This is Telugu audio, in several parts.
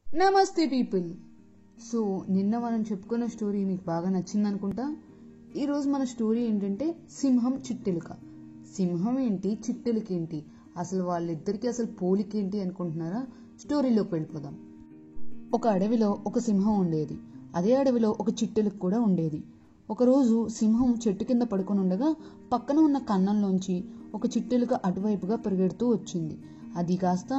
నమస్తే పీపుల్. సో నిన్న మనం చెప్పుకున్న స్టోరీ మీకు బాగా నచ్చిందనుకుంటా. ఈరోజు మన స్టోరీ ఏంటంటే సింహం చిట్టెలుక. సింహం ఏంటి, చిట్టెలుక ఏంటి, అసలు వాళ్ళిద్దరికి అసలు పోలికేంటి అనుకుంటున్నారా? స్టోరీలోకి వెళ్ళిపోదాం. ఒక అడవిలో ఒక సింహం ఉండేది. అదే అడవిలో ఒక చిట్టెలుక కూడా ఉండేది. ఒకరోజు సింహం చెట్టు కింద పడుకొని ఉండగా పక్కన ఉన్న కన్నంలోంచి ఒక చిట్టెలుక అటువైపుగా పరిగెడుతూ వచ్చింది. అది కాస్త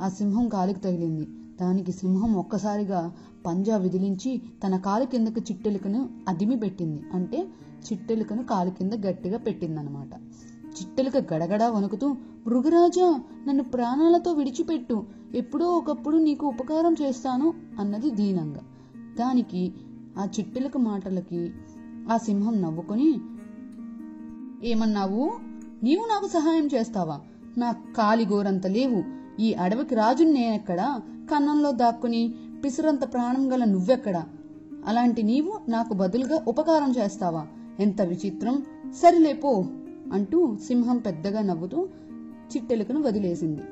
ఆ సింహం కాలికి తగిలింది. దానికి సింహం ఒక్కసారిగా పంజా విదిలించి తన కాలు కిందకి చిట్టెలుకను అదిమి పెట్టింది. అంటే చిట్టెలుకను కాలు కింద గట్టిగా పెట్టిందనమాట. చిట్టెలుక గడగడా వణుకుతూ, మృగరాజా, నన్ను ప్రాణాలతో విడిచిపెట్టు, ఎప్పుడో ఒకప్పుడు నీకు ఉపకారం చేస్తాను అన్నది దీనంగా. దానికి ఆ చిట్టెలుక మాటలకి ఆ సింహం నవ్వుకొని, ఏమన్నావు? నీవు నాకు సహాయం చేస్తావా? నా కాలిగోరంత లేవు. ఈ అడవికి రాజుని నేనెక్కడా? కన్నంలో దాక్కుని పిసరంత ప్రాణం గల నువ్వెక్కడా? అలాంటి నీవు నాకు బదులుగా ఉపకారం చేస్తావా? ఎంత విచిత్రం! సరిలేపో అంటూ సింహం పెద్దగా నవ్వుతూ చిట్టెలుకను వదిలేసింది.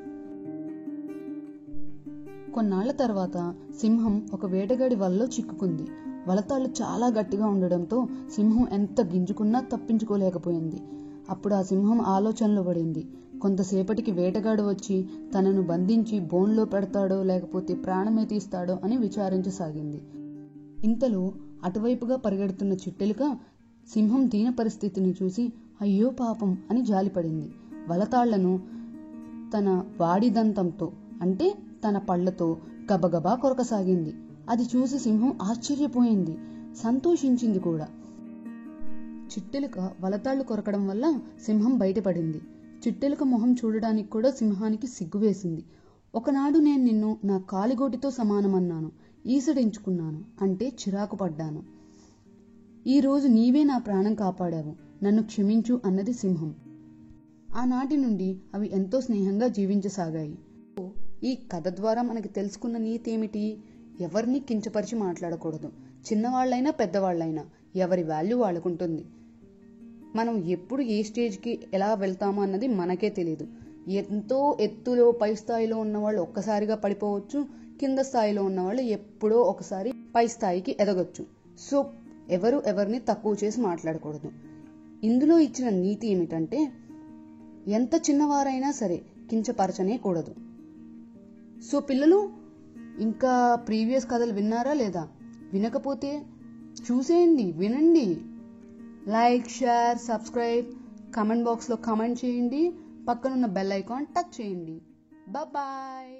కొన్నాళ్ల తర్వాత సింహం ఒక వేటగాడి వలలో చిక్కుకుంది. వలతాళ్లు చాలా గట్టిగా ఉండడంతో సింహం ఎంత గింజుకున్నా తప్పించుకోలేకపోయింది. అప్పుడు ఆ సింహం ఆలోచనలో పడింది. కొంతసేపటికి వేటగాడు వచ్చి తనను బంధించి బోన్లో పెడతాడో లేకపోతే ప్రాణమే తీస్తాడో అని విచారించసాగింది. ఇంతలో అటువైపుగా పరిగెడుతున్న చిట్టెలుక సింహం దీన పరిస్థితిని చూసి అయ్యో పాపం అని జాలిపడింది. వలతాళ్లను తన వాడిదంతంతో అంటే తన పళ్లతో గబగబా కొరకసాగింది. అది చూసి సింహం ఆశ్చర్యపోయింది, సంతోషించింది కూడా. చిట్టెలుక వలతాళ్లు కొరకడం వల్ల సింహం బయటపడింది. చిట్టెలుక మొహం చూడడానికి కూడా సింహానికి సిగ్గువేసింది. ఒకనాడు నేను నిన్ను నా కాలిగోటితో సమానమన్నాను, ఈసడించుకున్నాను, అంటే చిరాకు పడ్డాను. ఈరోజు నీవే నా ప్రాణం కాపాడావు, నన్ను క్షమించు అన్నది సింహం. ఆనాటి నుండి అవి ఎంతో స్నేహంగా జీవించసాగాయి. ఈ కథ ద్వారా మనకి తెలుసుకున్న నీతి ఏమిటి? ఎవరిని కించపరిచి మాట్లాడకూడదు. చిన్నవాళ్లైనా పెద్దవాళ్లైనా ఎవరి వాల్యూ వాళ్ళకుంటుంది. మనం ఎప్పుడు ఏ స్టేజ్కి ఎలా వెళ్తామో అన్నది మనకే తెలియదు. ఎంతో ఎత్తులో పై స్థాయిలో ఉన్నవాళ్ళు ఒక్కసారిగా పడిపోవచ్చు, కింద స్థాయిలో ఉన్నవాళ్ళు ఎప్పుడో ఒకసారి పై స్థాయికి ఎదగొచ్చు. సో ఎవరు ఎవరిని తక్కువ చేసి మాట్లాడకూడదు. ఇందులో ఇచ్చిన నీతి ఏమిటంటే ఎంత చిన్నవారైనా సరే కించపరచనే కూడదు. సో పిల్లలు, ఇంకా ప్రీవియస్ కథలు విన్నారా లేదా? వినకపోతే చూసేయండి, వినండి. లైక్, షేర్, సబ్స్క్రైబ్, కామెంట్ బాక్స్లో కామెంట్ చేయండి. పక్కనున్న బెల్ ఐకాన్ టచ్ చేయండి. బాయ్.